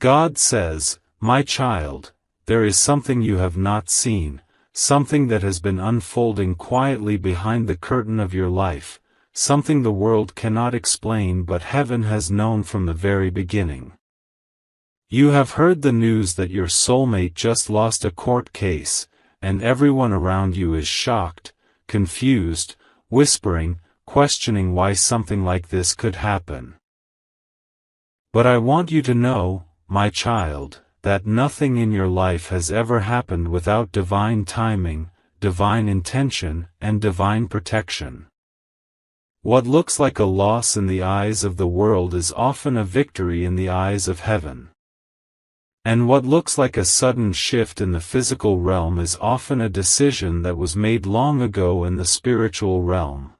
God says, "My child, there is something you have not seen, something that has been unfolding quietly behind the curtain of your life, something the world cannot explain but heaven has known from the very beginning. You have heard the news that your soulmate just lost a court case, and everyone around you is shocked, confused, whispering, questioning why something like this could happen. But I want you to know, my child, that nothing in your life has ever happened without divine timing, divine intention, and divine protection. What looks like a loss in the eyes of the world is often a victory in the eyes of heaven. And what looks like a sudden shift in the physical realm is often a decision that was made long ago in the spiritual realm.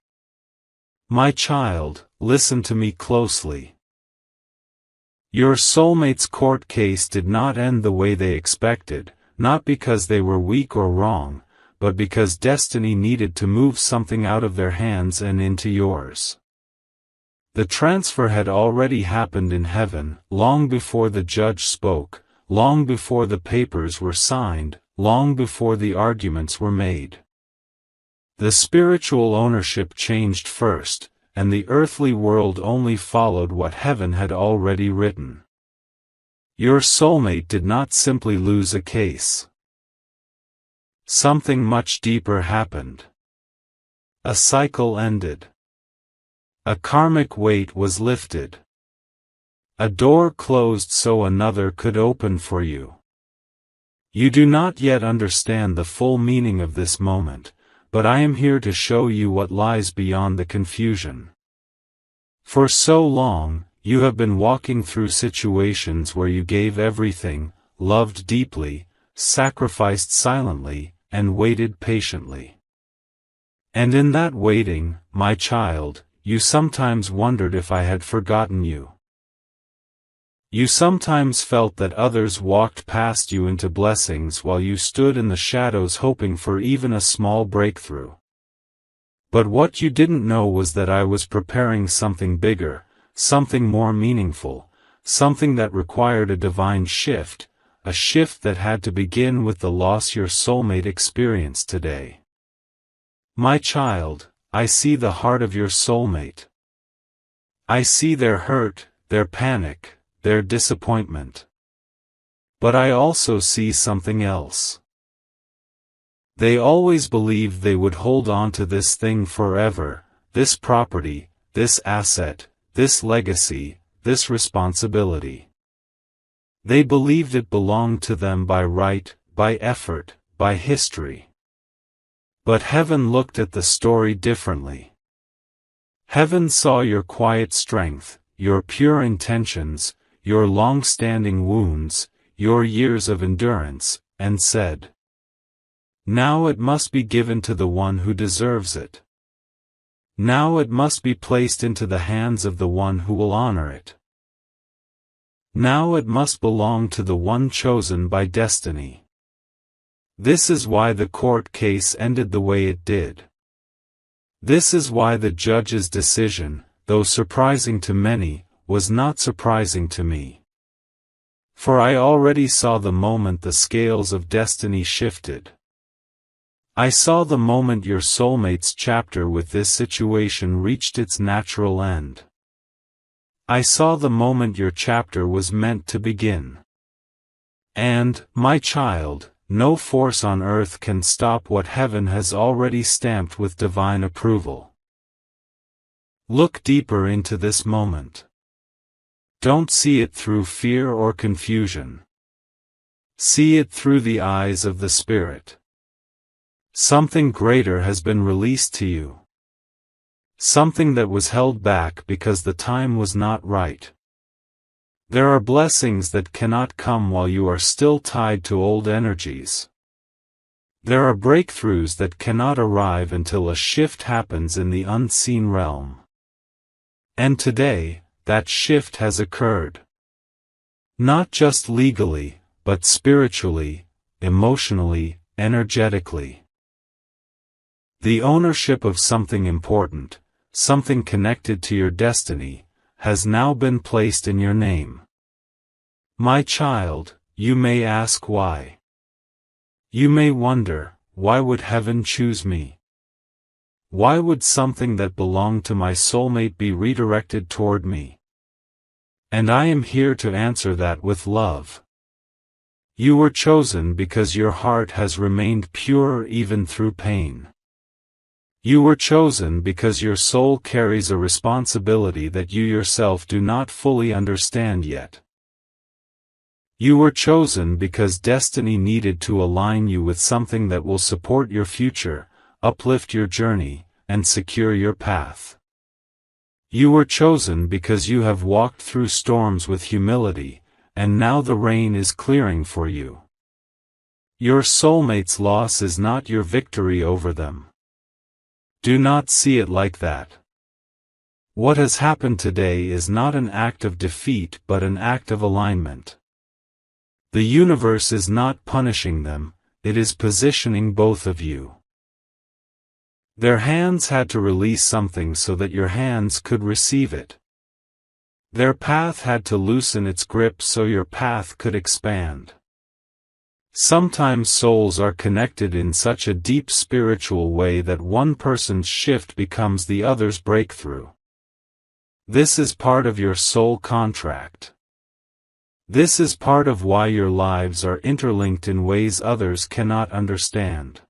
My child, listen to me closely. Your soulmate's court case did not end the way they expected, not because they were weak or wrong, but because destiny needed to move something out of their hands and into yours. The transfer had already happened in heaven, long before the judge spoke, long before the papers were signed, long before the arguments were made. The spiritual ownership changed first, and the earthly world only followed what heaven had already written. Your soulmate did not simply lose a case. Something much deeper happened. A cycle ended. A karmic weight was lifted. A door closed so another could open for you. You do not yet understand the full meaning of this moment, but I am here to show you what lies beyond the confusion. For so long, you have been walking through situations where you gave everything, loved deeply, sacrificed silently, and waited patiently. And in that waiting, my child, you sometimes wondered if I had forgotten you. You sometimes felt that others walked past you into blessings while you stood in the shadows hoping for even a small breakthrough. But what you didn't know was that I was preparing something bigger, something more meaningful, something that required a divine shift, a shift that had to begin with the loss your soulmate experienced today. My child, I see the heart of your soulmate. I see their hurt, their panic, their disappointment. But I also see something else. They always believed they would hold on to this thing forever, this property, this asset, this legacy, this responsibility. They believed it belonged to them by right, by effort, by history. But heaven looked at the story differently. Heaven saw your quiet strength, your pure intentions, your long-standing wounds, your years of endurance, and said, "Now it must be given to the one who deserves it. Now it must be placed into the hands of the one who will honor it. Now it must belong to the one chosen by destiny." This is why the court case ended the way it did. This is why the judge's decision, though surprising to many, was not surprising to me. For I already saw the moment the scales of destiny shifted. I saw the moment your soulmate's chapter with this situation reached its natural end. I saw the moment your chapter was meant to begin. And, my child, no force on earth can stop what heaven has already stamped with divine approval. Look deeper into this moment. Don't see it through fear or confusion. See it through the eyes of the Spirit. Something greater has been released to you. Something that was held back because the time was not right. There are blessings that cannot come while you are still tied to old energies. There are breakthroughs that cannot arrive until a shift happens in the unseen realm. And today, that shift has occurred. Not just legally, but spiritually, emotionally, energetically. The ownership of something important, something connected to your destiny, has now been placed in your name. My child, you may ask why. You may wonder, why would heaven choose me? Why would something that belonged to my soulmate be redirected toward me? And I am here to answer that with love. You were chosen because your heart has remained pure even through pain. You were chosen because your soul carries a responsibility that you yourself do not fully understand yet. You were chosen because destiny needed to align you with something that will support your future, uplift your journey, and secure your path. You were chosen because you have walked through storms with humility, and now the rain is clearing for you. Your soulmate's loss is not your victory over them. Do not see it like that. What has happened today is not an act of defeat but an act of alignment. The universe is not punishing them, it is positioning both of you. Their hands had to release something so that your hands could receive it. Their path had to loosen its grip so your path could expand. Sometimes souls are connected in such a deep spiritual way that one person's shift becomes the other's breakthrough. This is part of your soul contract. This is part of why your lives are interlinked in ways others cannot understand.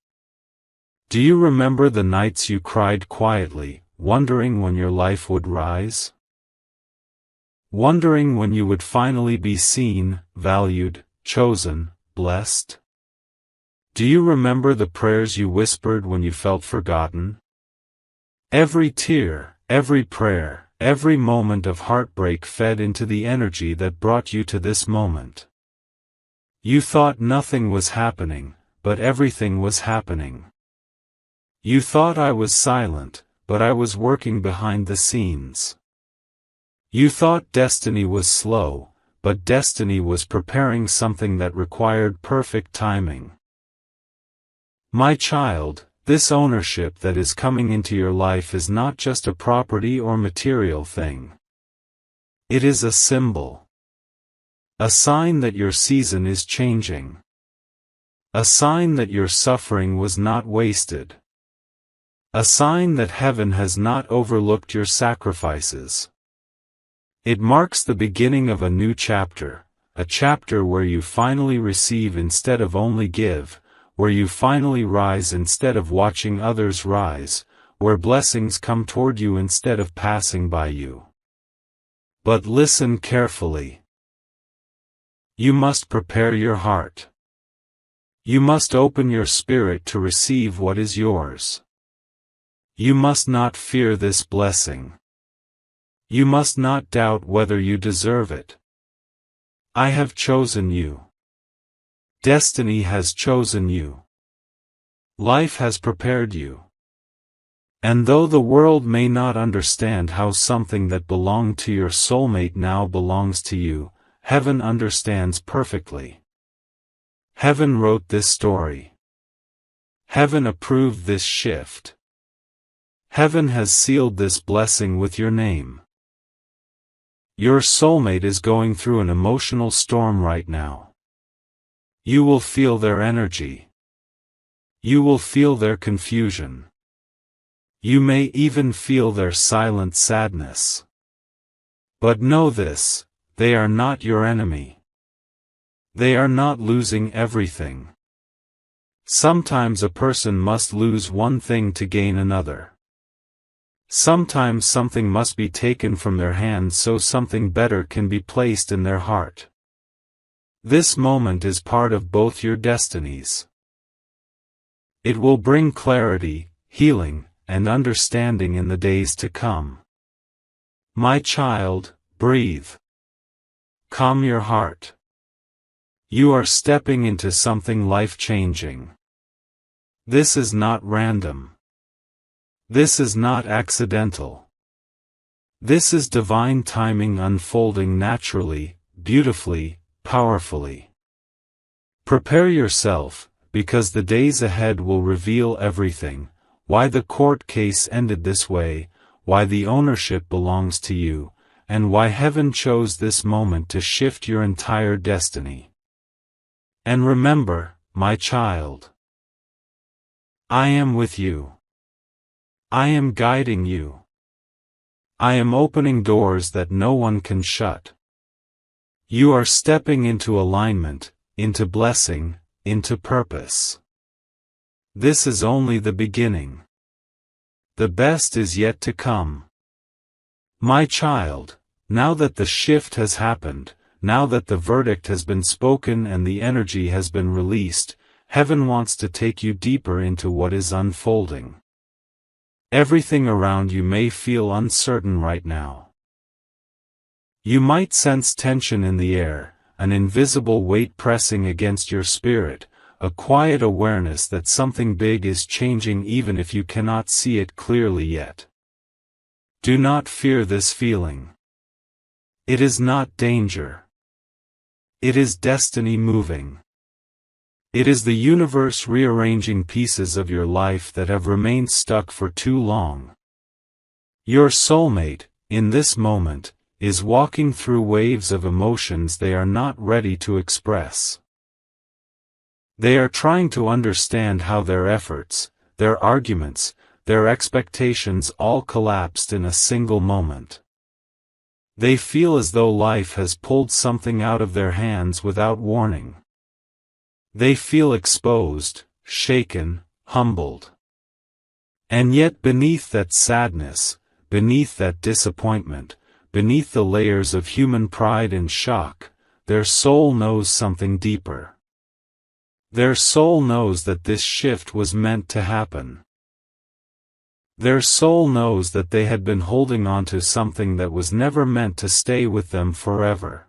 Do you remember the nights you cried quietly, wondering when your life would rise? Wondering when you would finally be seen, valued, chosen, blessed? Do you remember the prayers you whispered when you felt forgotten? Every tear, every prayer, every moment of heartbreak fed into the energy that brought you to this moment. You thought nothing was happening, but everything was happening. You thought I was silent, but I was working behind the scenes. You thought destiny was slow, but destiny was preparing something that required perfect timing. My child, this ownership that is coming into your life is not just a property or material thing. It is a symbol. A sign that your season is changing. A sign that your suffering was not wasted. A sign that heaven has not overlooked your sacrifices. It marks the beginning of a new chapter, a chapter where you finally receive instead of only give, where you finally rise instead of watching others rise, where blessings come toward you instead of passing by you. But listen carefully. You must prepare your heart. You must open your spirit to receive what is yours. You must not fear this blessing. You must not doubt whether you deserve it. I have chosen you. Destiny has chosen you. Life has prepared you. And though the world may not understand how something that belonged to your soulmate now belongs to you, heaven understands perfectly. Heaven wrote this story. Heaven approved this shift. Heaven has sealed this blessing with your name. Your soulmate is going through an emotional storm right now. You will feel their energy. You will feel their confusion. You may even feel their silent sadness. But know this, they are not your enemy. They are not losing everything. Sometimes a person must lose one thing to gain another. Sometimes something must be taken from their hands so something better can be placed in their heart. This moment is part of both your destinies. It will bring clarity, healing, and understanding in the days to come. My child, breathe. Calm your heart. You are stepping into something life-changing. This is not random. This is not accidental. This is divine timing unfolding naturally, beautifully, powerfully. Prepare yourself, because the days ahead will reveal everything, why the court case ended this way, why the ownership belongs to you, and why heaven chose this moment to shift your entire destiny. And remember, my child, I am with you. I am guiding you. I am opening doors that no one can shut. You are stepping into alignment, into blessing, into purpose. This is only the beginning. The best is yet to come. My child, now that the shift has happened, now that the verdict has been spoken and the energy has been released, heaven wants to take you deeper into what is unfolding. Everything around you may feel uncertain right now. You might sense tension in the air, an invisible weight pressing against your spirit, a quiet awareness that something big is changing even if you cannot see it clearly yet. Do not fear this feeling. It is not danger. It is destiny moving. It is the universe rearranging pieces of your life that have remained stuck for too long. Your soulmate, in this moment, is walking through waves of emotions they are not ready to express. They are trying to understand how their efforts, their arguments, their expectations all collapsed in a single moment. They feel as though life has pulled something out of their hands without warning. They feel exposed, shaken, humbled. And yet beneath that sadness, beneath that disappointment, beneath the layers of human pride and shock, their soul knows something deeper. Their soul knows that this shift was meant to happen. Their soul knows that they had been holding on to something that was never meant to stay with them forever.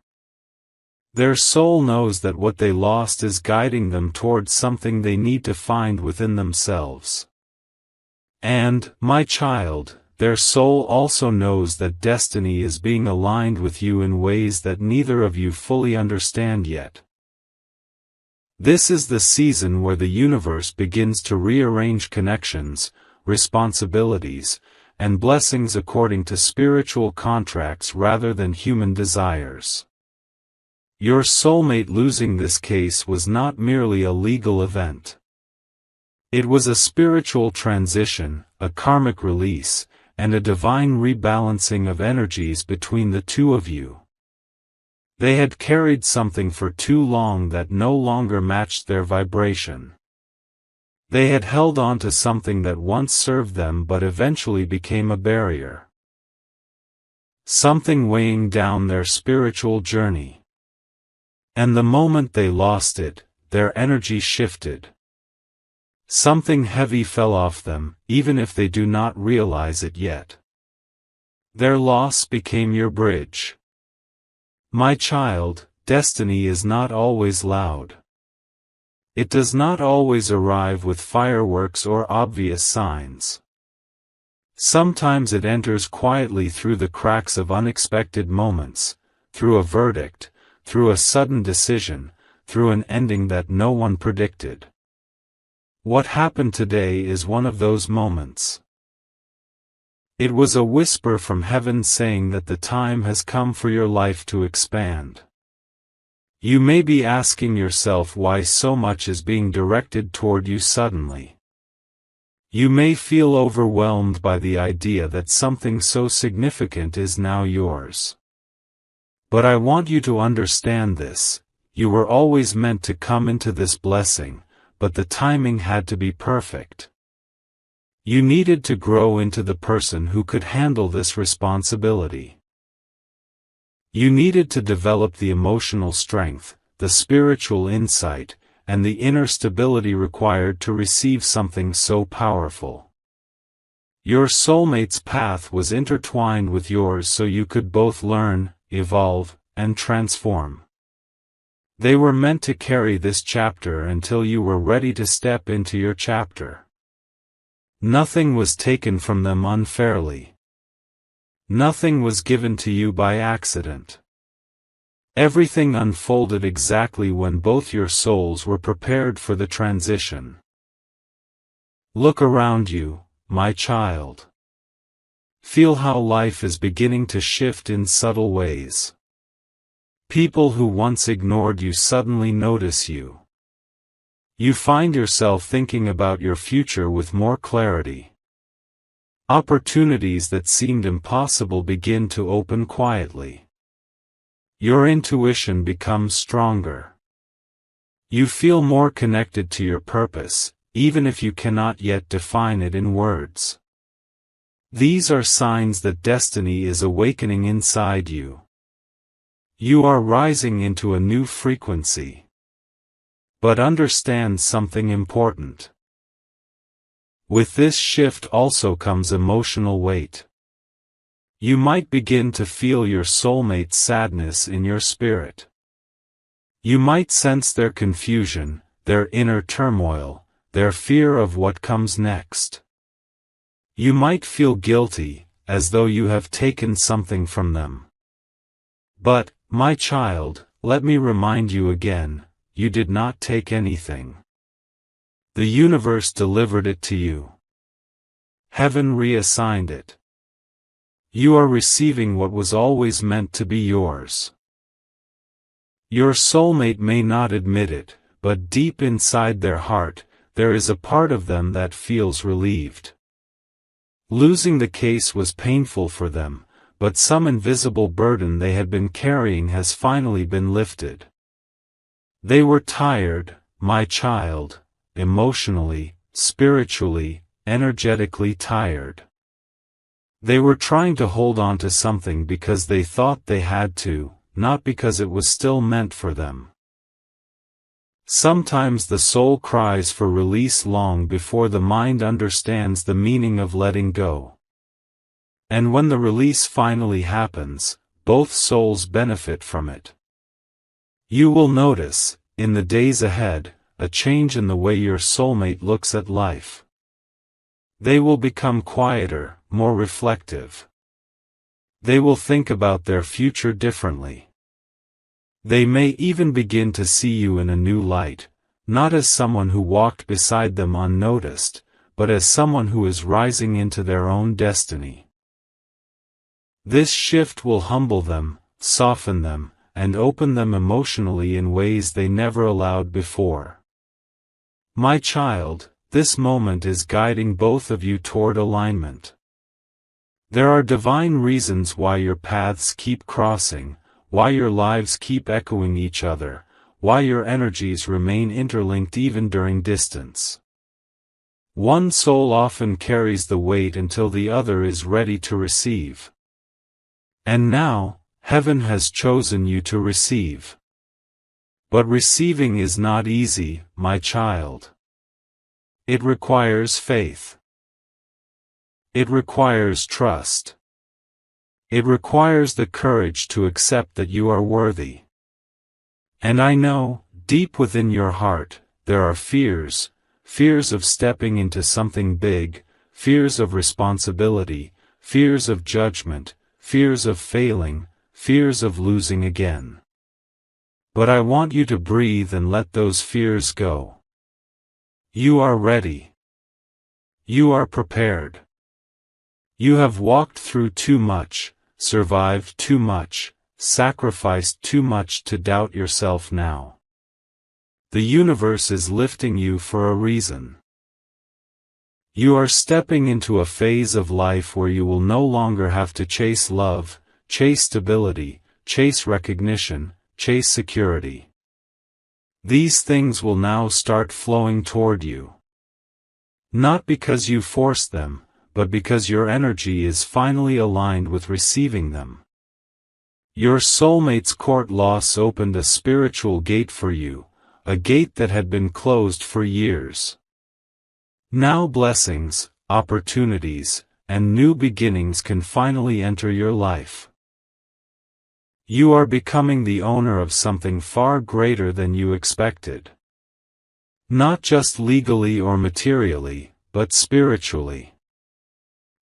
Their soul knows that what they lost is guiding them towards something they need to find within themselves. And, my child, their soul also knows that destiny is being aligned with you in ways that neither of you fully understand yet. This is the season where the universe begins to rearrange connections, responsibilities, and blessings according to spiritual contracts rather than human desires. Your soulmate losing this case was not merely a legal event. It was a spiritual transition, a karmic release, and a divine rebalancing of energies between the two of you. They had carried something for too long that no longer matched their vibration. They had held on to something that once served them but eventually became a barrier. Something weighing down their spiritual journey. And the moment they lost it, their energy shifted. Something heavy fell off them, even if they do not realize it yet. Their loss became your bridge. My child, destiny is not always loud. It does not always arrive with fireworks or obvious signs. Sometimes it enters quietly through the cracks of unexpected moments, through a verdict, through a sudden decision, through an ending that no one predicted. What happened today is one of those moments. It was a whisper from heaven saying that the time has come for your life to expand. You may be asking yourself why so much is being directed toward you suddenly. You may feel overwhelmed by the idea that something so significant is now yours. But I want you to understand this: you were always meant to come into this blessing, but the timing had to be perfect. You needed to grow into the person who could handle this responsibility. You needed to develop the emotional strength, the spiritual insight, and the inner stability required to receive something so powerful. Your soulmate's path was intertwined with yours so you could both learn, evolve, and transform. They were meant to carry this chapter until you were ready to step into your chapter. Nothing was taken from them unfairly. Nothing was given to you by accident. Everything unfolded exactly when both your souls were prepared for the transition. Look around you, my child. Feel how life is beginning to shift in subtle ways. People who once ignored you suddenly notice you. You find yourself thinking about your future with more clarity. Opportunities that seemed impossible begin to open quietly. Your intuition becomes stronger. You feel more connected to your purpose, even if you cannot yet define it in words. These are signs that destiny is awakening inside you. You are rising into a new frequency. But understand something important. With this shift also comes emotional weight. You might begin to feel your soulmate's sadness in your spirit. You might sense their confusion, their inner turmoil, their fear of what comes next. You might feel guilty, as though you have taken something from them. But, my child, let me remind you again, you did not take anything. The universe delivered it to you. Heaven reassigned it. You are receiving what was always meant to be yours. Your soulmate may not admit it, but deep inside their heart, there is a part of them that feels relieved. Losing the case was painful for them, but some invisible burden they had been carrying has finally been lifted. They were tired, my child, emotionally, spiritually, energetically tired. They were trying to hold on to something because they thought they had to, not because it was still meant for them. Sometimes the soul cries for release long before the mind understands the meaning of letting go. And when the release finally happens, both souls benefit from it. You will notice, in the days ahead, a change in the way your soulmate looks at life. They will become quieter, more reflective. They will think about their future differently. They may even begin to see you in a new light, not as someone who walked beside them unnoticed, but as someone who is rising into their own destiny. This shift will humble them, soften them, and open them emotionally in ways they never allowed before. My child, this moment is guiding both of you toward alignment. There are divine reasons why your paths keep crossing, why your lives keep echoing each other, why your energies remain interlinked even during distance. One soul often carries the weight until the other is ready to receive. And now, heaven has chosen you to receive. But receiving is not easy, my child. It requires faith. It requires trust. It requires the courage to accept that you are worthy. And I know, deep within your heart, there are fears, fears of stepping into something big, fears of responsibility, fears of judgment, fears of failing, fears of losing again. But I want you to breathe and let those fears go. You are ready. You are prepared. You have walked through too much, survived too much, sacrificed too much to doubt yourself now. The universe is lifting you for a reason. You are stepping into a phase of life where you will no longer have to chase love, chase stability, chase recognition, chase security. These things will now start flowing toward you. Not because you forced them, but because your energy is finally aligned with receiving them. Your soulmate's court loss opened a spiritual gate for you, a gate that had been closed for years. Now blessings, opportunities, and new beginnings can finally enter your life. You are becoming the owner of something far greater than you expected. Not just legally or materially, but spiritually.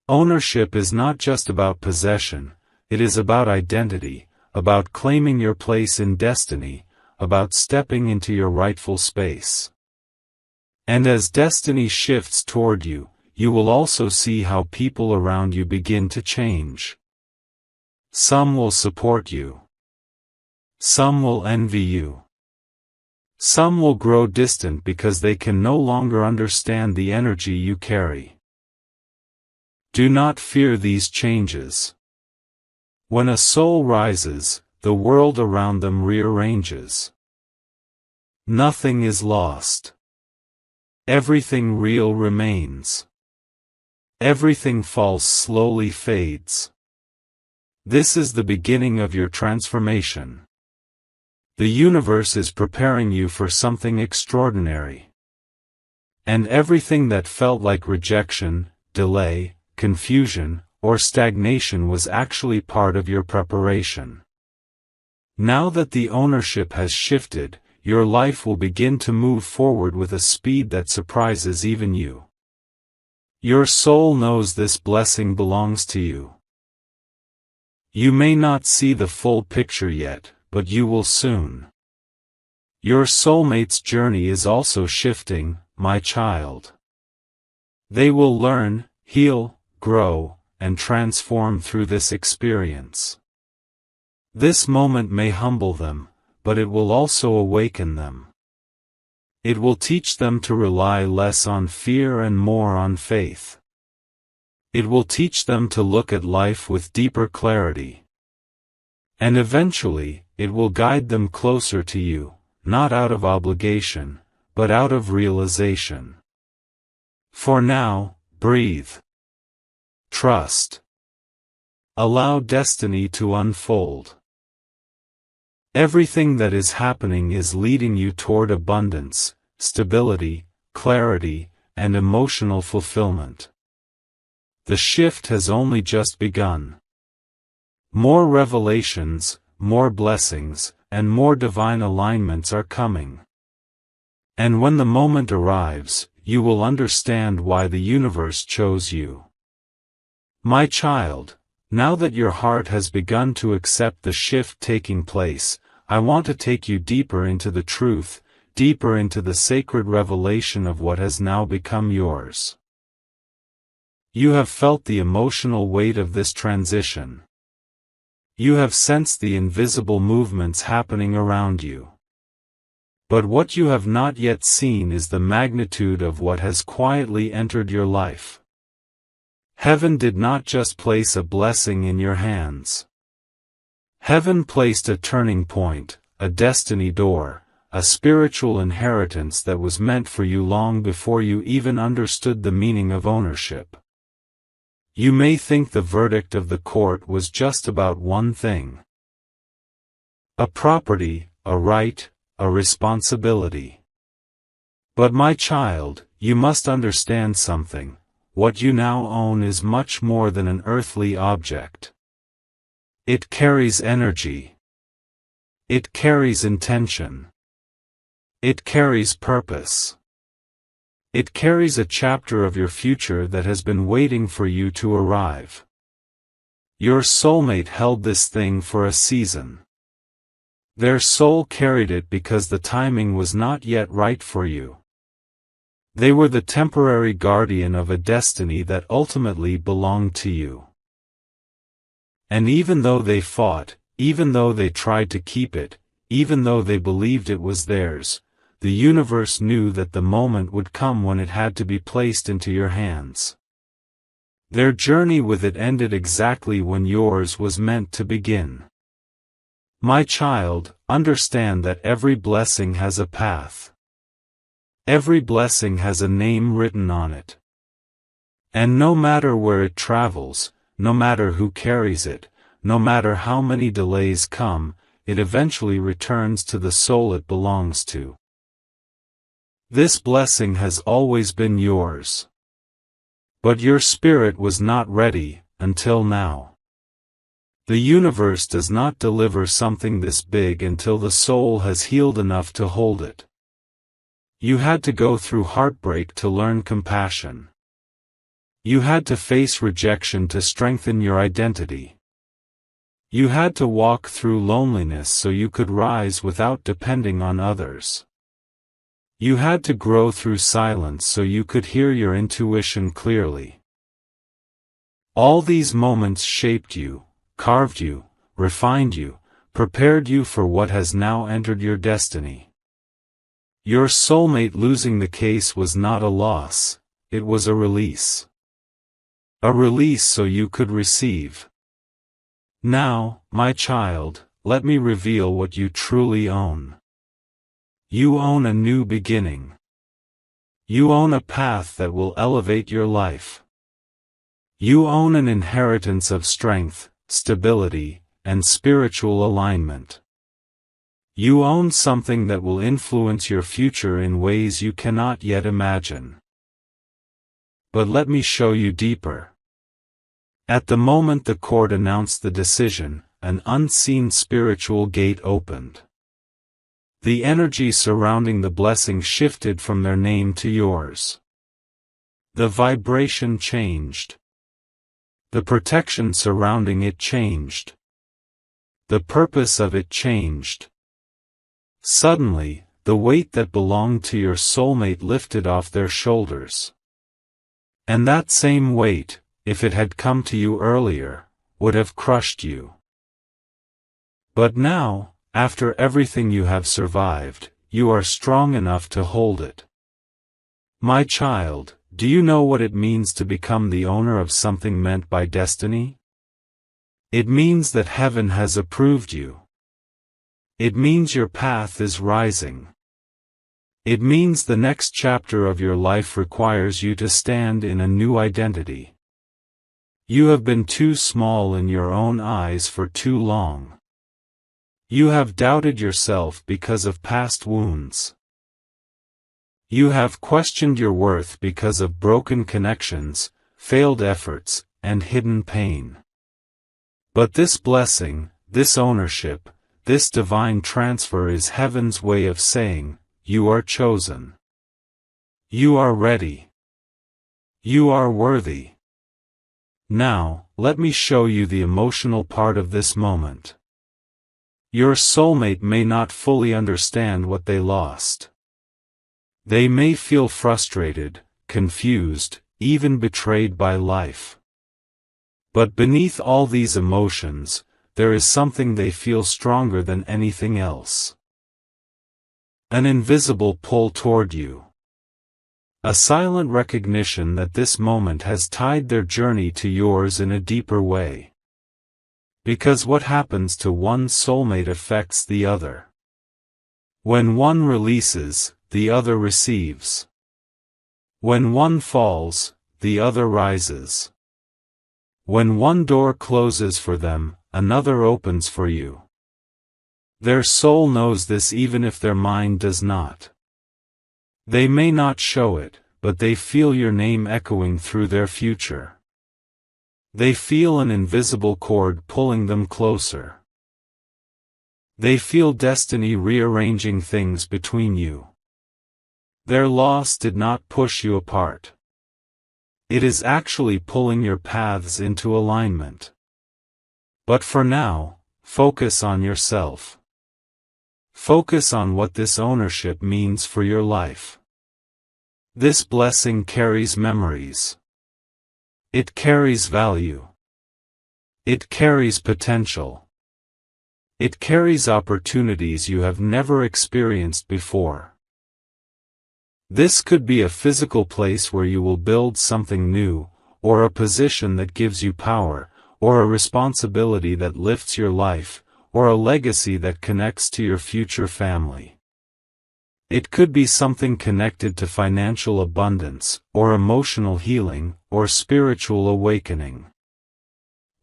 Ownership is not just about possession, it is about identity, about claiming your place in destiny, about stepping into your rightful space. And as destiny shifts toward you, you will also see how people around you begin to change. Some will support you. Some will envy you. Some will grow distant because they can no longer understand the energy you carry. Do not fear these changes. When a soul rises, the world around them rearranges. Nothing is lost. Everything real remains. Everything false slowly fades. This is the beginning of your transformation. The universe is preparing you for something extraordinary. And everything that felt like rejection, delay, confusion, or stagnation was actually part of your preparation. Now that the ownership has shifted, your life will begin to move forward with a speed that surprises even you. Your soul knows this blessing belongs to you. You may not see the full picture yet, but you will soon. Your soulmate's journey is also shifting, my child. They will learn, heal, grow, and transform through this experience. This moment may humble them, but it will also awaken them. It will teach them to rely less on fear and more on faith. It will teach them to look at life with deeper clarity. And eventually, it will guide them closer to you, not out of obligation, but out of realization. For now, breathe. Trust. Allow destiny to unfold. Everything that is happening is leading you toward abundance, stability, clarity, and emotional fulfillment. The shift has only just begun. More revelations, more blessings, and more divine alignments are coming. And when the moment arrives, you will understand why the universe chose you. My child, now that your heart has begun to accept the shift taking place, I want to take you deeper into the truth, deeper into the sacred revelation of what has now become yours. You have felt the emotional weight of this transition. You have sensed the invisible movements happening around you. But what you have not yet seen is the magnitude of what has quietly entered your life. Heaven did not just place a blessing in your hands. Heaven placed a turning point, a destiny door, a spiritual inheritance that was meant for you long before you even understood the meaning of ownership. You may think the verdict of the court was just about one thing. A property, a right, a responsibility. But my child, you must understand something. What you now own is much more than an earthly object. It carries energy. It carries intention. It carries purpose. It carries a chapter of your future that has been waiting for you to arrive. Your soulmate held this thing for a season. Their soul carried it because the timing was not yet right for you. They were the temporary guardian of a destiny that ultimately belonged to you. And even though they fought, even though they tried to keep it, even though they believed it was theirs, the universe knew that the moment would come when it had to be placed into your hands. Their journey with it ended exactly when yours was meant to begin. My child, understand that every blessing has a path. Every blessing has a name written on it. And no matter where it travels, no matter who carries it, no matter how many delays come, it eventually returns to the soul it belongs to. This blessing has always been yours. But your spirit was not ready, until now. The universe does not deliver something this big until the soul has healed enough to hold it. You had to go through heartbreak to learn compassion. You had to face rejection to strengthen your identity. You had to walk through loneliness so you could rise without depending on others. You had to grow through silence so you could hear your intuition clearly. All these moments shaped you, carved you, refined you, prepared you for what has now entered your destiny. Your soulmate losing the case was not a loss, it was a release. A release so you could receive. Now, my child, let me reveal what you truly own. You own a new beginning. You own a path that will elevate your life. You own an inheritance of strength, stability, and spiritual alignment. You own something that will influence your future in ways you cannot yet imagine. But let me show you deeper. At the moment the court announced the decision, an unseen spiritual gate opened. The energy surrounding the blessing shifted from their name to yours. The vibration changed. The protection surrounding it changed. The purpose of it changed. Suddenly, the weight that belonged to your soulmate lifted off their shoulders. And that same weight, if it had come to you earlier, would have crushed you. But now, after everything you have survived, you are strong enough to hold it. My child, do you know what it means to become the owner of something meant by destiny? It means that heaven has approved you. It means your path is rising. It means the next chapter of your life requires you to stand in a new identity. You have been too small in your own eyes for too long. You have doubted yourself because of past wounds. You have questioned your worth because of broken connections, failed efforts, and hidden pain. But this blessing, this ownership, this divine transfer is heaven's way of saying, you are chosen. You are ready. You are worthy. Now, let me show you the emotional part of this moment. Your soulmate may not fully understand what they lost. They may feel frustrated, confused, even betrayed by life. But beneath all these emotions, there is something they feel stronger than anything else. An invisible pull toward you. A silent recognition that this moment has tied their journey to yours in a deeper way. Because what happens to one soulmate affects the other. When one releases, the other receives. When one falls, the other rises. When one door closes for them, another opens for you. Their soul knows this even if their mind does not. They may not show it, but they feel your name echoing through their future. They feel an invisible cord pulling them closer. They feel destiny rearranging things between you. Their loss did not push you apart. It is actually pulling your paths into alignment. But for now, focus on yourself. Focus on what this ownership means for your life. This blessing carries memories. It carries value. It carries potential. It carries opportunities you have never experienced before. This could be a physical place where you will build something new, or a position that gives you power, or a responsibility that lifts your life, or a legacy that connects to your future family. It could be something connected to financial abundance, or emotional healing, or spiritual awakening.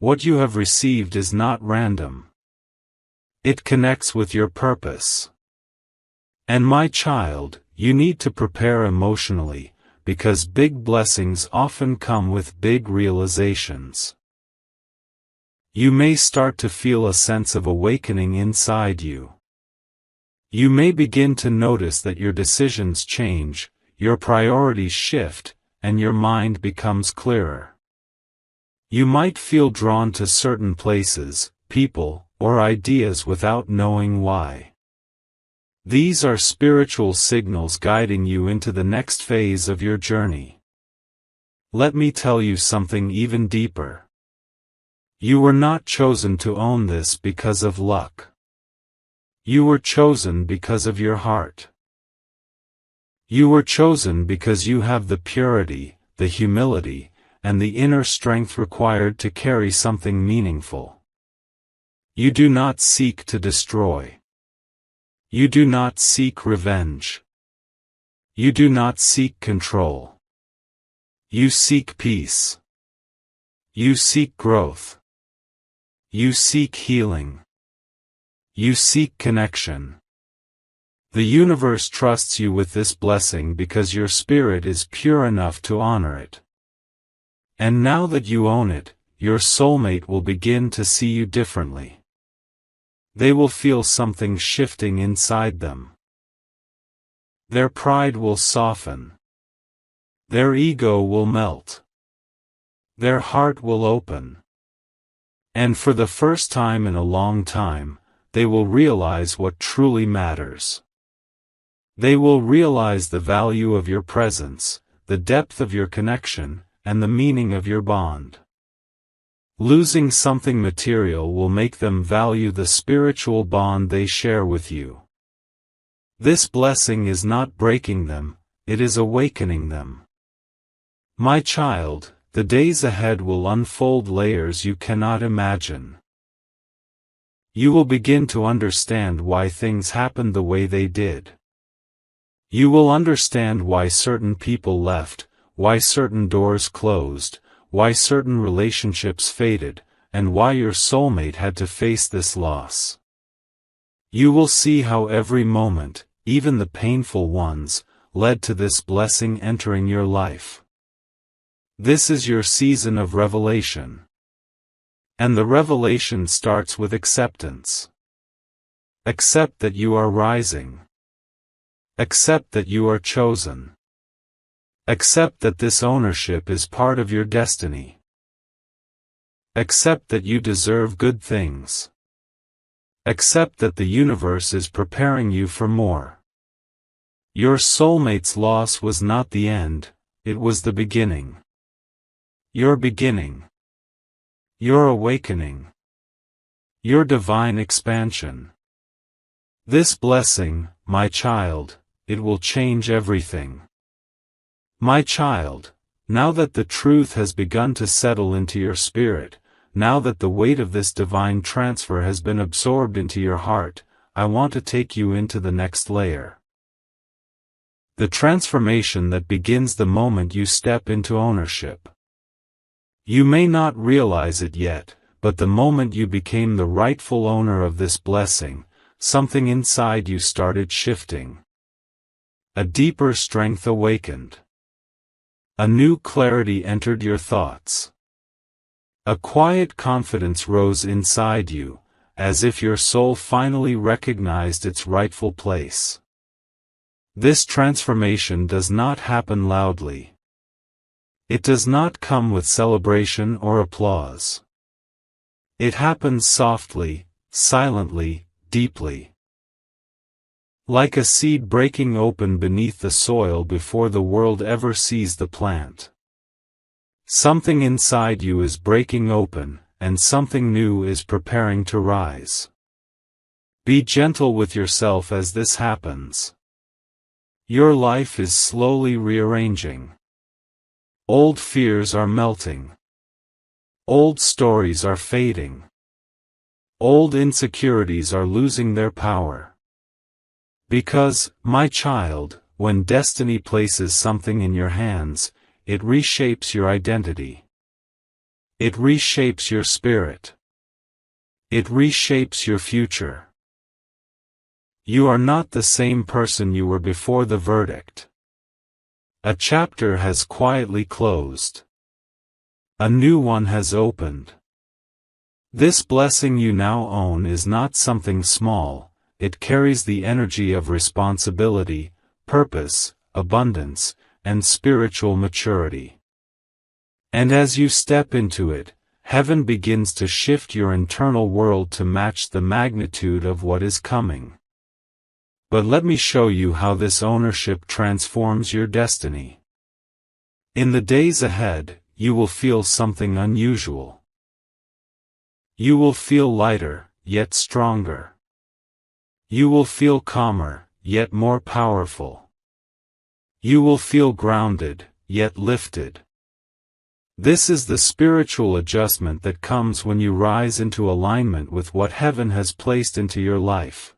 What you have received is not random. It connects with your purpose. And my child, you need to prepare emotionally, because big blessings often come with big realizations. You may start to feel a sense of awakening inside you. You may begin to notice that your decisions change, your priorities shift, and your mind becomes clearer. You might feel drawn to certain places, people, or ideas without knowing why. These are spiritual signals guiding you into the next phase of your journey. Let me tell you something even deeper. You were not chosen to own this because of luck. You were chosen because of your heart. You were chosen because you have the purity, the humility, and the inner strength required to carry something meaningful. You do not seek to destroy. You do not seek revenge. You do not seek control. You seek peace. You seek growth. You seek healing. You seek connection. The universe trusts you with this blessing because your spirit is pure enough to honor it. And now that you own it, your soulmate will begin to see you differently. They will feel something shifting inside them. Their pride will soften. Their ego will melt. Their heart will open. And for the first time in a long time, they will realize what truly matters. They will realize the value of your presence, the depth of your connection, and the meaning of your bond. Losing something material will make them value the spiritual bond they share with you. This blessing is not breaking them, it is awakening them. My child, the days ahead will unfold layers you cannot imagine. You will begin to understand why things happened the way they did. You will understand why certain people left, why certain doors closed, why certain relationships faded, and why your soulmate had to face this loss. You will see how every moment, even the painful ones, led to this blessing entering your life. This is your season of revelation. And the revelation starts with acceptance. Accept that you are rising. Accept that you are chosen. Accept that this ownership is part of your destiny. Accept that you deserve good things. Accept that the universe is preparing you for more. Your soulmate's loss was not the end, it was the beginning. Your beginning. Your awakening. Your divine expansion. This blessing, my child, it will change everything. My child, now that the truth has begun to settle into your spirit, now that the weight of this divine transfer has been absorbed into your heart, I want to take you into the next layer. The transformation that begins the moment you step into ownership. You may not realize it yet, but the moment you became the rightful owner of this blessing, something inside you started shifting. A deeper strength awakened. A new clarity entered your thoughts. A quiet confidence rose inside you, as if your soul finally recognized its rightful place. This transformation does not happen loudly. It does not come with celebration or applause. It happens softly, silently, deeply. Like a seed breaking open beneath the soil before the world ever sees the plant. Something inside you is breaking open, and something new is preparing to rise. Be gentle with yourself as this happens. Your life is slowly rearranging. Old fears are melting. Old stories are fading. Old insecurities are losing their power. Because, my child, when destiny places something in your hands, it reshapes your identity. It reshapes your spirit. It reshapes your future. You are not the same person you were before the verdict. A chapter has quietly closed. A new one has opened. This blessing you now own is not something small. It carries the energy of responsibility, purpose, abundance, and spiritual maturity. And as you step into it, heaven begins to shift your internal world to match the magnitude of what is coming. But let me show you how this ownership transforms your destiny. In the days ahead, you will feel something unusual. You will feel lighter, yet stronger. You will feel calmer, yet more powerful. You will feel grounded, yet lifted. This is the spiritual adjustment that comes when you rise into alignment with what heaven has placed into your life.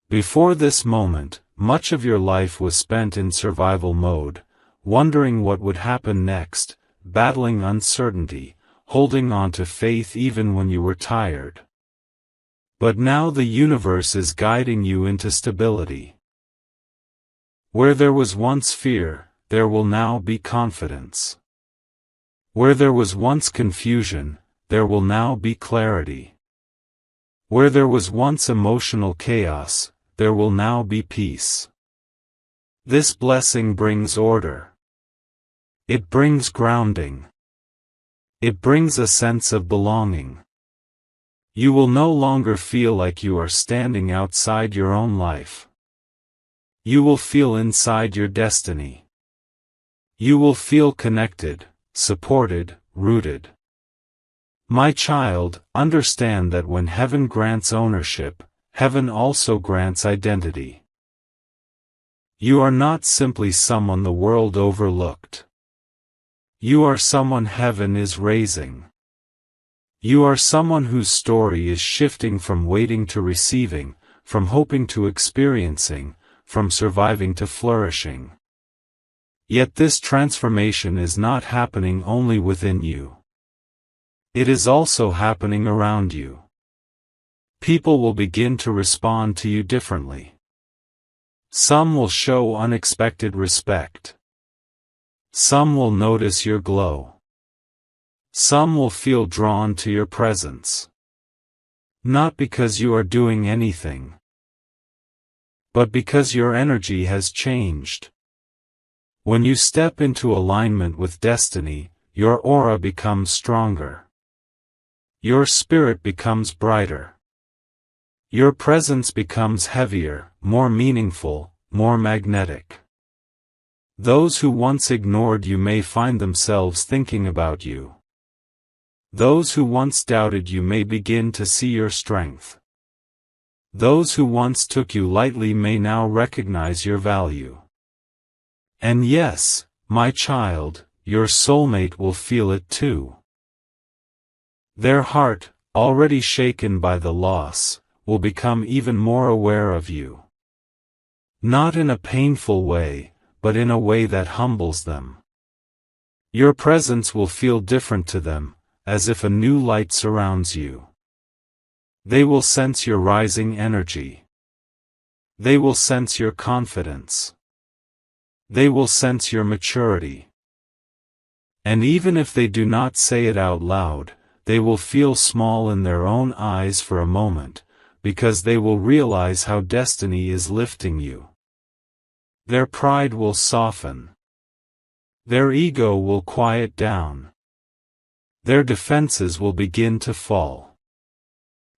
Before this moment, much of your life was spent in survival mode, wondering what would happen next, battling uncertainty, holding on to faith even when you were tired. But now the universe is guiding you into stability. Where there was once fear, there will now be confidence. Where there was once confusion, there will now be clarity. Where there was once emotional chaos, there will now be peace. This blessing brings order. It brings grounding. It brings a sense of belonging. You will no longer feel like you are standing outside your own life. You will feel inside your destiny. You will feel connected, supported, rooted. My child, understand that when heaven grants ownership, heaven also grants identity. You are not simply someone the world overlooked. You are someone heaven is raising. You are someone whose story is shifting from waiting to receiving, from hoping to experiencing, from surviving to flourishing. Yet this transformation is not happening only within you. It is also happening around you. People will begin to respond to you differently. Some will show unexpected respect. Some will notice your glow. Some will feel drawn to your presence. Not because you are doing anything, but because your energy has changed. When you step into alignment with destiny, your aura becomes stronger. Your spirit becomes brighter. Your presence becomes heavier, more meaningful, more magnetic. Those who once ignored you may find themselves thinking about you. Those who once doubted you may begin to see your strength. Those who once took you lightly may now recognize your value. And yes, my child, your soulmate will feel it too. Their heart, already shaken by the loss, will become even more aware of you. Not in a painful way, but in a way that humbles them. Your presence will feel different to them, as if a new light surrounds you. They will sense your rising energy. They will sense your confidence. They will sense your maturity. And even if they do not say it out loud, they will feel small in their own eyes for a moment, because they will realize how destiny is lifting you. Their pride will soften. Their ego will quiet down. Their defenses will begin to fall.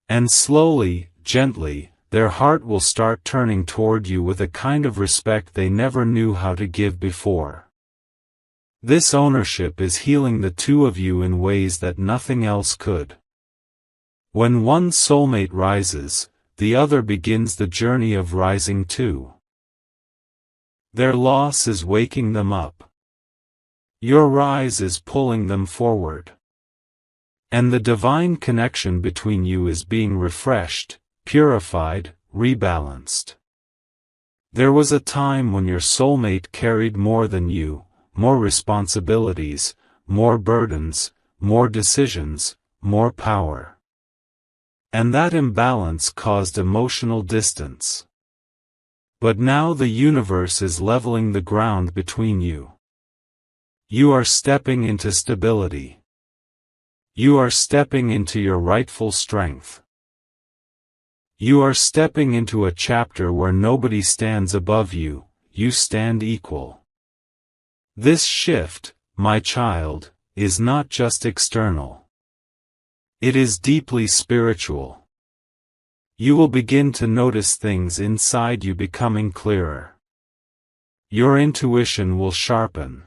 And slowly, gently, their heart will start turning toward you with a kind of respect they never knew how to give before. This ownership is healing the two of you in ways that nothing else could. When one soulmate rises, the other begins the journey of rising too. Their loss is waking them up. Your rise is pulling them forward. And the divine connection between you is being refreshed, purified, rebalanced. There was a time when your soulmate carried more than you, more responsibilities, more burdens, more decisions, more power. And that imbalance caused emotional distance. But now the universe is leveling the ground between you. You are stepping into stability. You are stepping into your rightful strength. You are stepping into a chapter where nobody stands above you, you stand equal. This shift, my child, is not just external. It is deeply spiritual. You will begin to notice things inside you becoming clearer. Your intuition will sharpen.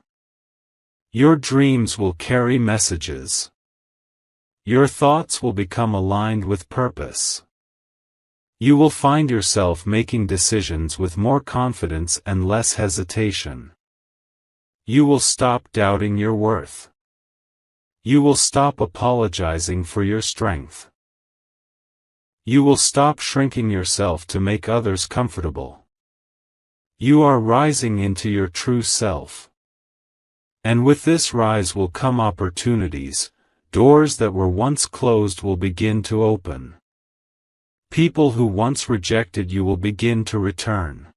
Your dreams will carry messages. Your thoughts will become aligned with purpose. You will find yourself making decisions with more confidence and less hesitation. You will stop doubting your worth. You will stop apologizing for your strength. You will stop shrinking yourself to make others comfortable. You are rising into your true self. And with this rise will come opportunities. Doors that were once closed will begin to open. People who once rejected you will begin to return.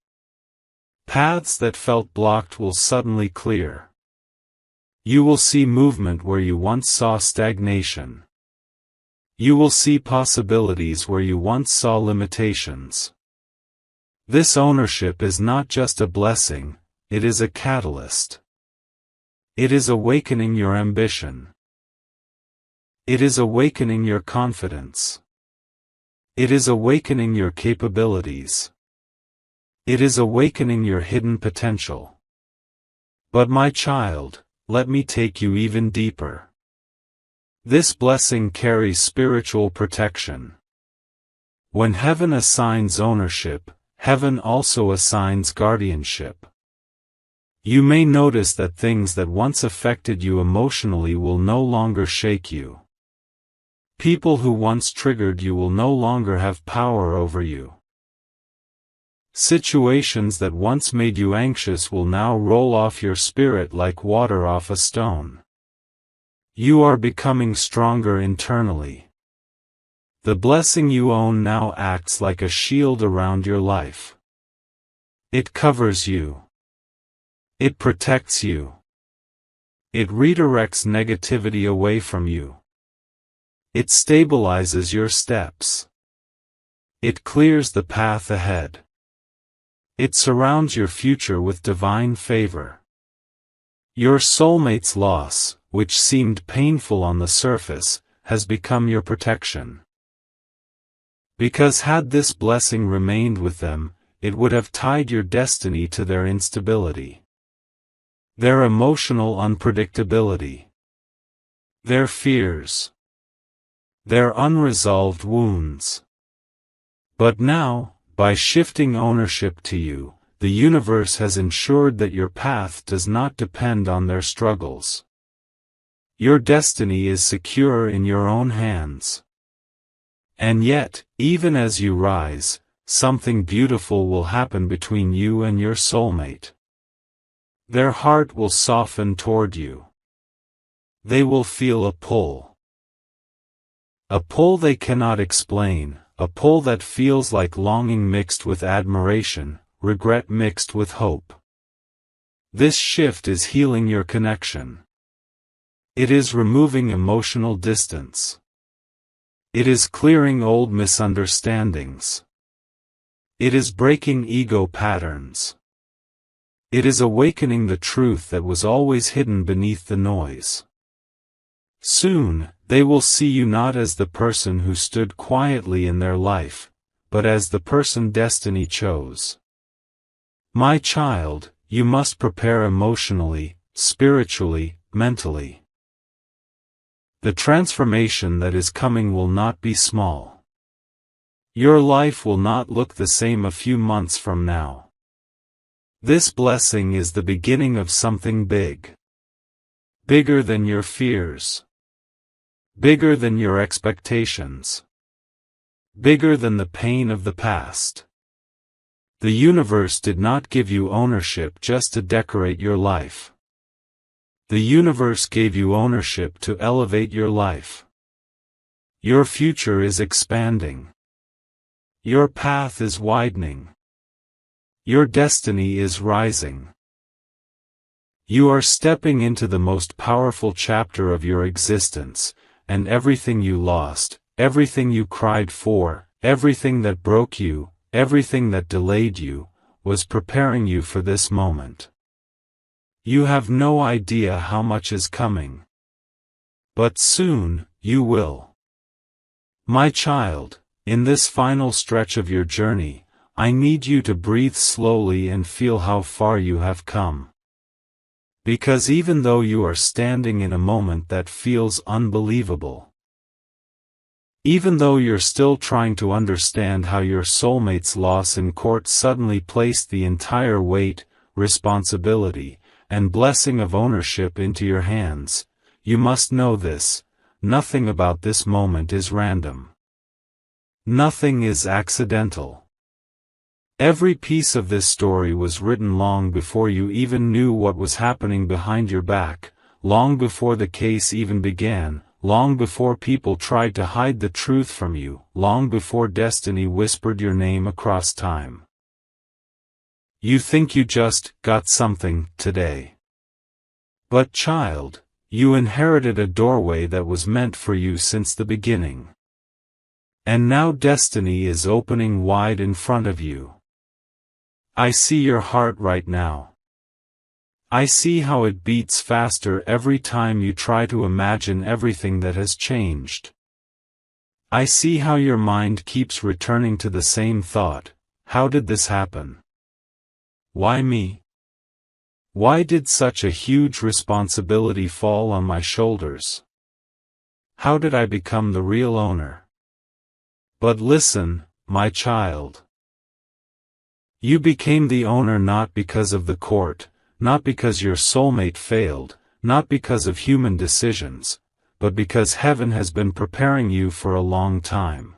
Paths that felt blocked will suddenly clear. You will see movement where you once saw stagnation. You will see possibilities where you once saw limitations. This ownership is not just a blessing, it is a catalyst. It is awakening your ambition. It is awakening your confidence. It is awakening your capabilities. It is awakening your hidden potential. But my child, let me take you even deeper. This blessing carries spiritual protection. When heaven assigns ownership, heaven also assigns guardianship. You may notice that things that once affected you emotionally will no longer shake you. People who once triggered you will no longer have power over you. Situations that once made you anxious will now roll off your spirit like water off a stone. You are becoming stronger internally. The blessing you own now acts like a shield around your life. It covers you. It protects you. It redirects negativity away from you. It stabilizes your steps. It clears the path ahead. It surrounds your future with divine favor. Your soulmate's loss, which seemed painful on the surface, has become your protection. Because had this blessing remained with them, it would have tied your destiny to their instability. Their emotional unpredictability. Their fears. Their unresolved wounds. But now, by shifting ownership to you, the universe has ensured that your path does not depend on their struggles. Your destiny is secure in your own hands. And yet, even as you rise, something beautiful will happen between you and your soulmate. Their heart will soften toward you. They will feel a pull. A pull they cannot explain, a pull that feels like longing mixed with admiration, regret mixed with hope. This shift is healing your connection. It is removing emotional distance. It is clearing old misunderstandings. It is breaking ego patterns. It is awakening the truth that was always hidden beneath the noise. Soon, they will see you not as the person who stood quietly in their life, but as the person destiny chose. My child, you must prepare emotionally, spiritually, mentally. The transformation that is coming will not be small. Your life will not look the same a few months from now. This blessing is the beginning of something big. Bigger than your fears. Bigger than your expectations. Bigger than the pain of the past. The universe did not give you ownership just to decorate your life. The universe gave you ownership to elevate your life. Your future is expanding. Your path is widening. Your destiny is rising. You are stepping into the most powerful chapter of your existence, and everything you lost, everything you cried for, everything that broke you, everything that delayed you, was preparing you for this moment. You have no idea how much is coming. But soon, you will. My child, In this final stretch of your journey, I need you to breathe slowly and feel how far you have come. Because even though you are standing in a moment that feels unbelievable, even though you're still trying to understand how your soulmate's loss in court suddenly placed the entire weight, responsibility, and blessing of ownership into your hands, you must know this: nothing about this moment is random. Nothing is accidental. Every piece of this story was written long before you even knew what was happening behind your back, long before the case even began, long before people tried to hide the truth from you, long before destiny whispered your name across time. You think you just got something today. But child, you inherited a doorway that was meant for you since the beginning. And now destiny is opening wide in front of you. I see your heart right now. I see how it beats faster every time you try to imagine everything that has changed. I see how your mind keeps returning to the same thought: how did this happen? Why me? Why did such a huge responsibility fall on my shoulders? How did I become the real owner? But listen, my child. You became the owner not because of the court, not because your soulmate failed, not because of human decisions, but because heaven has been preparing you for a long time.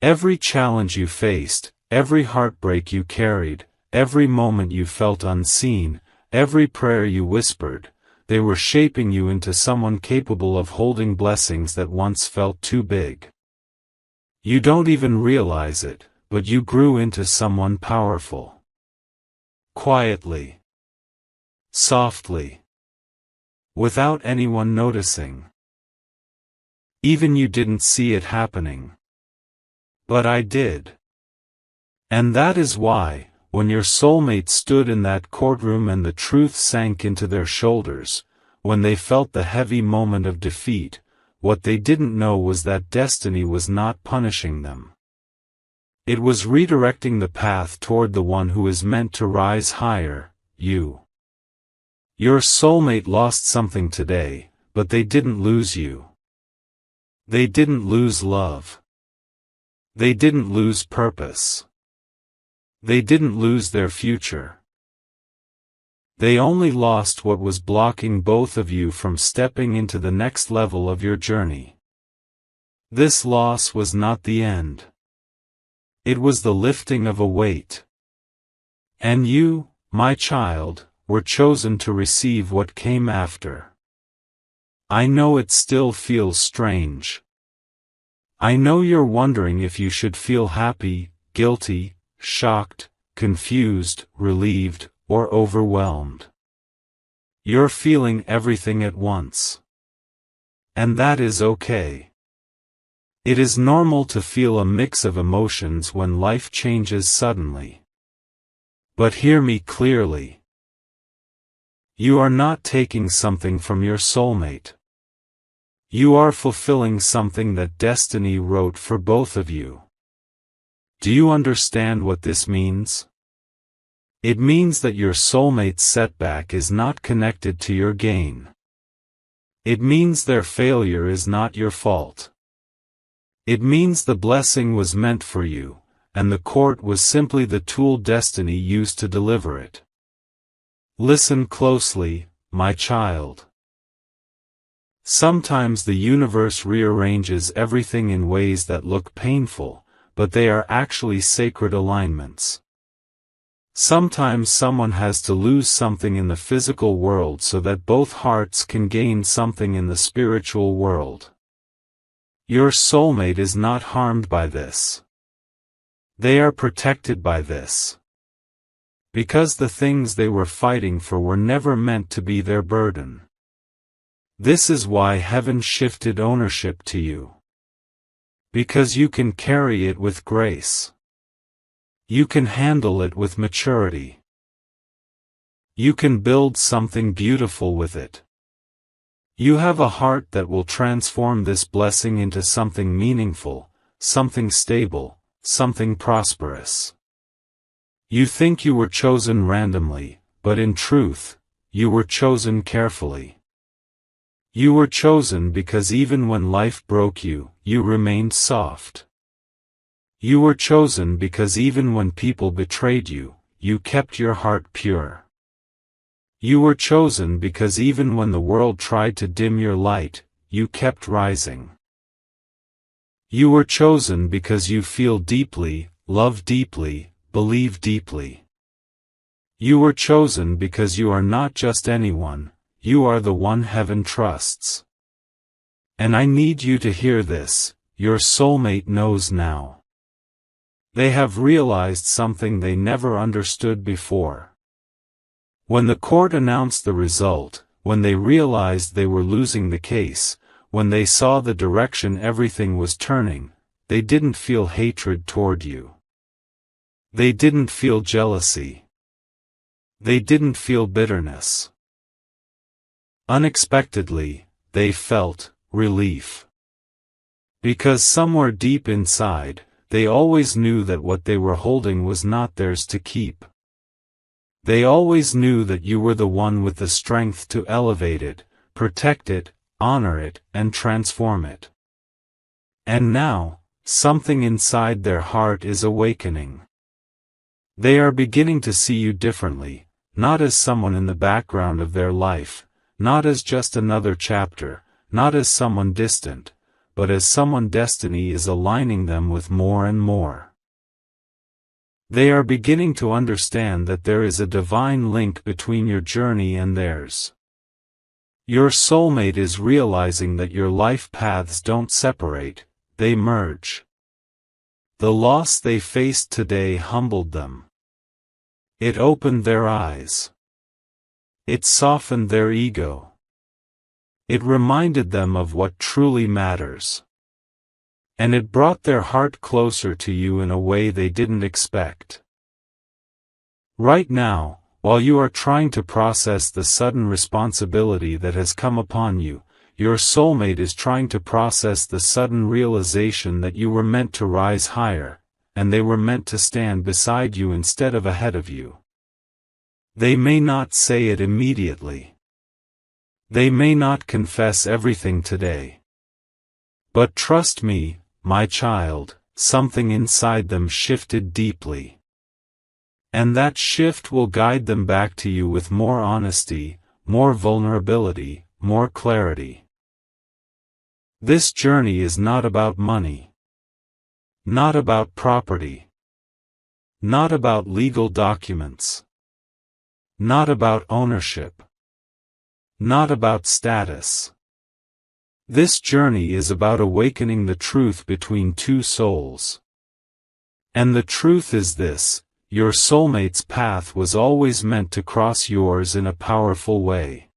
Every challenge you faced, every heartbreak you carried, every moment you felt unseen, every prayer you whispered, they were shaping you into someone capable of holding blessings that once felt too big. You don't even realize it, but you grew into someone powerful. Quietly. Softly. Without anyone noticing. Even you didn't see it happening. But I did. And that is why, when your soulmate stood in that courtroom and the truth sank into their shoulders, when they felt the heavy moment of defeat, what they didn't know was that destiny was not punishing them. It was redirecting the path toward the one who is meant to rise higher, you. Your soulmate lost something today, but they didn't lose you. They didn't lose love. They didn't lose purpose. They didn't lose their future. They only lost what was blocking both of you from stepping into the next level of your journey. This loss was not the end. It was the lifting of a weight. And you, my child, were chosen to receive what came after. I know it still feels strange. I know you're wondering if you should feel happy, guilty, shocked, confused, relieved, or overwhelmed. You're feeling everything at once. And that is okay. It is normal to feel a mix of emotions when life changes suddenly. But hear me clearly. You are not taking something from your soulmate. You are fulfilling something that destiny wrote for both of you. Do you understand what this means? It means that your soulmate's setback is not connected to your gain. It means their failure is not your fault. It means the blessing was meant for you, and the court was simply the tool destiny used to deliver it. Listen closely, my child. Sometimes the universe rearranges everything in ways that look painful, but they are actually sacred alignments. Sometimes someone has to lose something in the physical world so that both hearts can gain something in the spiritual world. Your soulmate is not harmed by this. They are protected by this. Because the things they were fighting for were never meant to be their burden. This is why heaven shifted ownership to you. Because you can carry it with grace. You can handle it with maturity. You can build something beautiful with it. You have a heart that will transform this blessing into something meaningful, something stable, something prosperous. You think you were chosen randomly, but in truth, you were chosen carefully. You were chosen because even when life broke you, you remained soft. You were chosen because even when people betrayed you, you kept your heart pure. You were chosen because even when the world tried to dim your light, you kept rising. You were chosen because you feel deeply, love deeply, believe deeply. You were chosen because you are not just anyone, you are the one heaven trusts. And I need you to hear this, your soulmate knows now. They have realized something they never understood before. When the court announced the result, when they realized they were losing the case, when they saw the direction everything was turning, they didn't feel hatred toward you. They didn't feel jealousy. They didn't feel bitterness. Unexpectedly, they felt relief. Because somewhere deep inside, they always knew that what they were holding was not theirs to keep. They always knew that you were the one with the strength to elevate it, protect it, honor it, and transform it. And now, something inside their heart is awakening. They are beginning to see you differently, not as someone in the background of their life, not as just another chapter, not as someone distant, but as someone destiny is aligning them with more and more. They are beginning to understand that there is a divine link between your journey and theirs. Your soulmate is realizing that your life paths don't separate, they merge. The loss they faced today humbled them. It opened their eyes. It softened their ego. It reminded them of what truly matters. And it brought their heart closer to you in a way they didn't expect. Right now, while you are trying to process the sudden responsibility that has come upon you, your soulmate is trying to process the sudden realization that you were meant to rise higher, and they were meant to stand beside you instead of ahead of you. They may not say it immediately. They may not confess everything today. But trust me, my child, something inside them shifted deeply. And that shift will guide them back to you with more honesty, more vulnerability, more clarity. This journey is not about money. Not about property. Not about legal documents. Not about ownership. Not about status. This journey is about awakening the truth between two souls. And the truth is this: your soulmate's path was always meant to cross yours in a powerful way.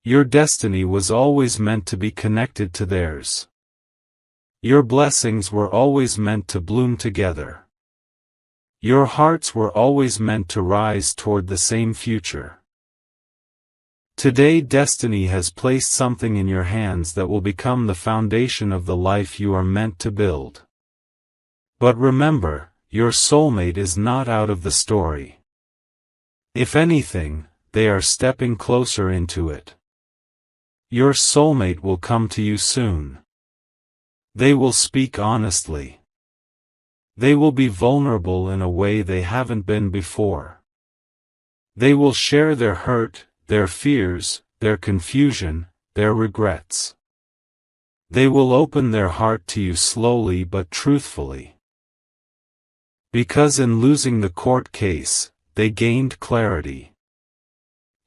Your destiny was always meant to be connected to theirs. Your blessings were always meant to bloom together. Your hearts were always meant to rise toward the same future. Today destiny has placed something in your hands that will become the foundation of the life you are meant to build. But remember, your soulmate is not out of the story. If anything, they are stepping closer into it. Your soulmate will come to you soon. They will speak honestly. They will be vulnerable in a way they haven't been before. They will share their hurt, their fears, their confusion, their regrets. They will open their heart to you slowly but truthfully. Because in losing the court case, they gained clarity.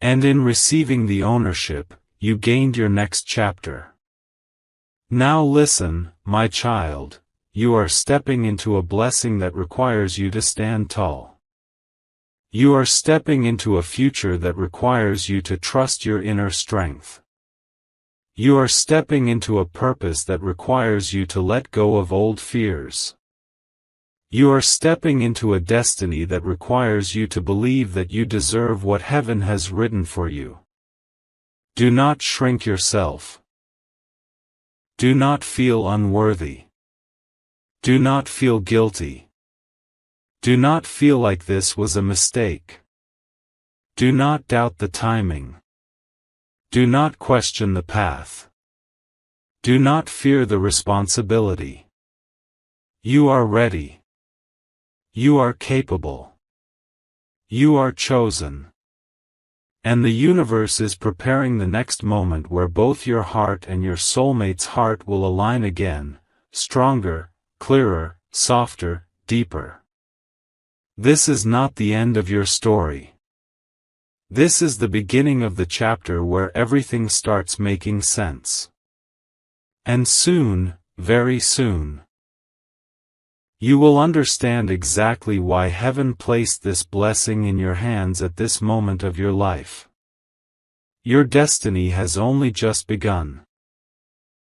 And in receiving the ownership, you gained your next chapter. Now listen, my child, you are stepping into a blessing that requires you to stand tall. You are stepping into a future that requires you to trust your inner strength. You are stepping into a purpose that requires you to let go of old fears. You are stepping into a destiny that requires you to believe that you deserve what heaven has written for you. Do not shrink yourself. Do not feel unworthy. Do not feel guilty. Do not feel like this was a mistake. Do not doubt the timing. Do not question the path. Do not fear the responsibility. You are ready. You are capable. You are chosen. And the universe is preparing the next moment where both your heart and your soulmate's heart will align again, stronger, clearer, softer, deeper. This is not the end of your story. This is the beginning of the chapter where everything starts making sense. And soon, very soon, you will understand exactly why heaven placed this blessing in your hands at this moment of your life. Your destiny has only just begun.